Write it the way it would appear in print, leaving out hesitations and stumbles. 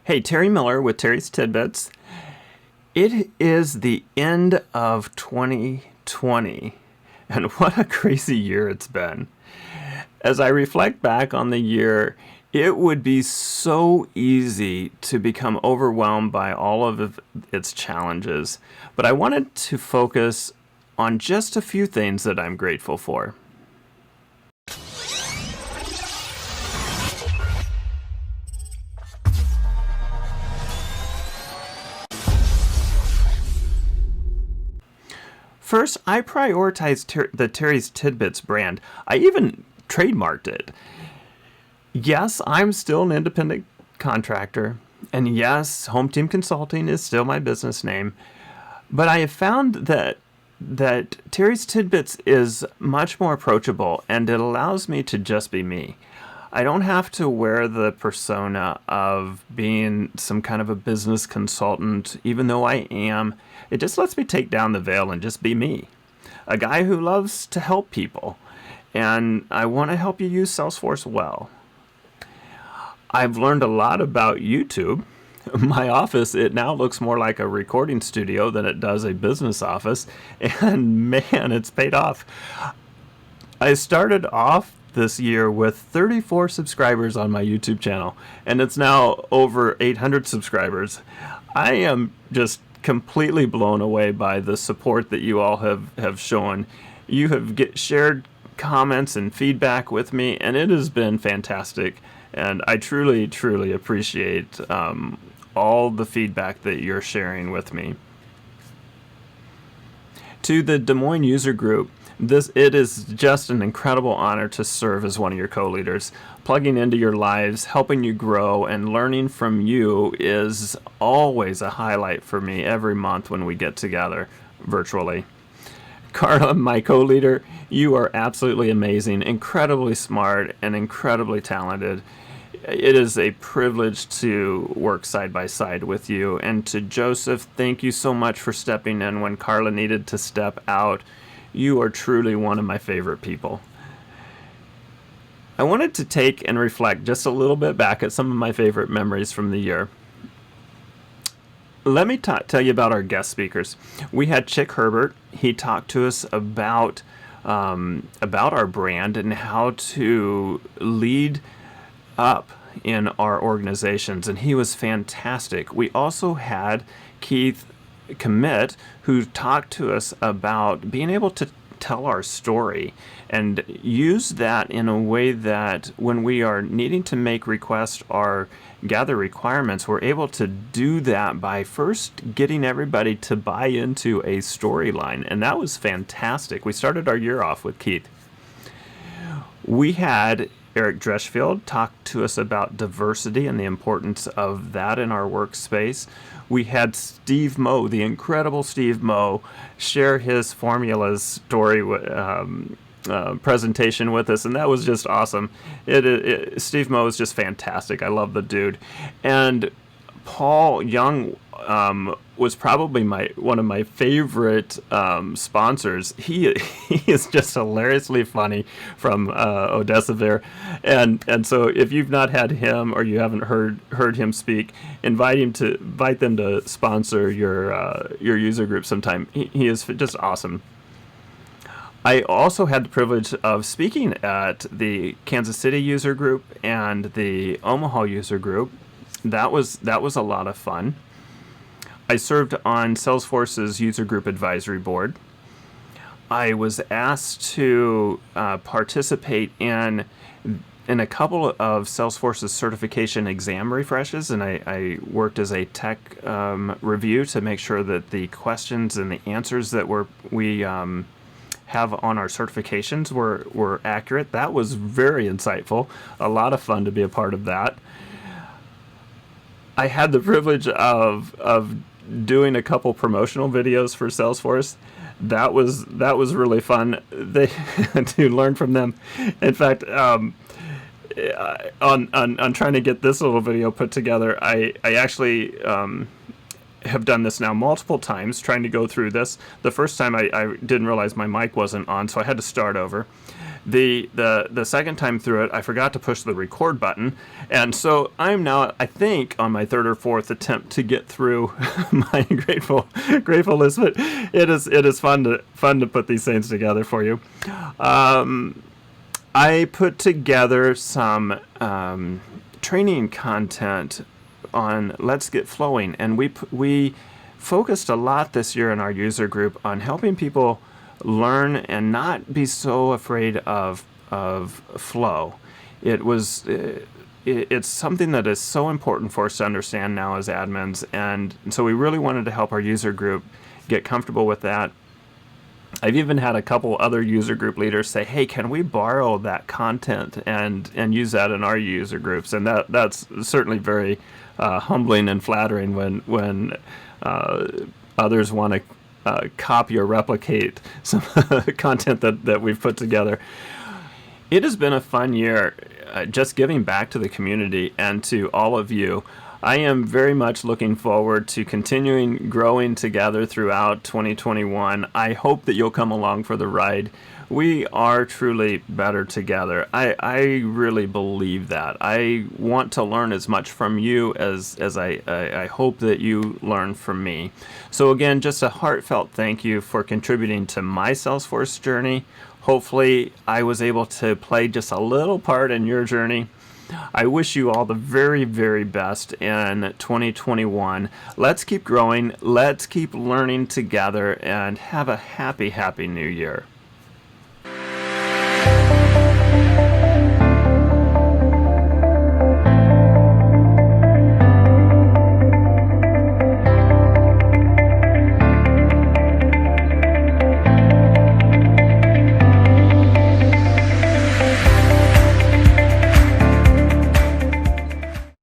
Hey, Terry Miller with Terry's Tidbits. It is the end of 2020, and what a crazy year it's been. As I reflect back on the year, it would be so easy to become overwhelmed by all of its challenges, but I wanted to focus on just a few things that I'm grateful for. First, I prioritized the Terry's Tidbits brand. I even trademarked it. Yes, I'm still an independent contractor, and yes, Home Team Consulting is still my business name, but I have found that Terry's Tidbits is much more approachable, and it allows me to just be me. I don't have to wear the persona of being some kind of a business consultant, even though I am. It just lets me take down the veil and just be me. A guy who loves to help people. And I want to help you use Salesforce well. I've learned a lot about YouTube. My office, it now looks more like a recording studio than it does a business office. And man, it's paid off. I started off this year with 34 subscribers on my YouTube channel, and it's now over 800 subscribers. I am just completely blown away by the support that you all have shown. You have shared comments and feedback with me, and it has been fantastic. And I truly, truly appreciate all the feedback that you're sharing with me. To the Des Moines user group, it is just an incredible honor to serve as one of your co-leaders. Plugging into your lives, helping you grow, and learning from you is always a highlight for me every month when we get together virtually. Carla, my co-leader, you are absolutely amazing, incredibly smart, and incredibly talented. It is a privilege to work side by side with you. And to Joseph, thank you so much for stepping in when Carla needed to step out. You are truly one of my favorite people. I wanted to take and reflect just a little bit back at some of my favorite memories from the year. Let me tell you about our guest speakers. We had Chick Herbert. He talked to us about our brand and how to lead up in our organizations, and he was fantastic. We also had Keith Commit, who talked to us about being able to tell our story and use that in a way that when we are needing to make requests or gather requirements, we're able to do that by first getting everybody to buy into a storyline. And that was fantastic. We started our year off with Keith. We had Eric Dreschfield talked to us about diversity and the importance of that in our workspace. We had Steve Moe, the incredible Steve Moe, share his formulas story presentation with us, and that was just awesome. Steve Moe is just fantastic. I love the dude. And Paul Young was probably one of my favorite sponsors. He is just hilariously funny from Odessa there, and so if you've not had him or you haven't heard him speak, invite them to sponsor your user group sometime. He is just awesome. I also had the privilege of speaking at the Kansas City user group and the Omaha user group. That was a lot of fun. I served on Salesforce's user group advisory board. I was asked to participate in a couple of Salesforce's certification exam refreshes, and I worked as a tech review to make sure that the questions and the answers that we have on our certifications were accurate. That was very insightful. A lot of fun to be a part of that. I had the privilege of doing a couple promotional videos for Salesforce. That was really fun. To learn from them. In fact, on trying to get this little video put together, I actually have done this now multiple times, trying to go through this. The first time I didn't realize my mic wasn't on, so I had to start over. The second time through it, I forgot to push the record button, and so I'm now, I think, on my third or fourth attempt to get through my grateful list. But it is fun to put these things together for you. I put together some training content on Let's Get Flowing, and we focused a lot this year in our user group on helping people learn and not be so afraid of flow. It's something that is so important for us to understand now as admins, and so we really wanted to help our user group get comfortable with that. I've even had a couple other user group leaders say, "Hey, can we borrow that content and use that in our user groups?" And that's certainly very humbling and flattering when others want to copy or replicate some content that we've put together. It has been a fun year, just giving back to the community and to all of you. I am very much looking forward to continuing growing together throughout 2021. I hope that you'll come along for the ride. We are truly better together. I really believe that. I want to learn as much from you as I hope that you learn from me. So again, just a heartfelt thank you for contributing to my Salesforce journey. Hopefully I was able to play just a little part in your journey. I wish you all the very, very best in 2021. Let's keep growing. Let's keep learning together, and have a happy, happy new year.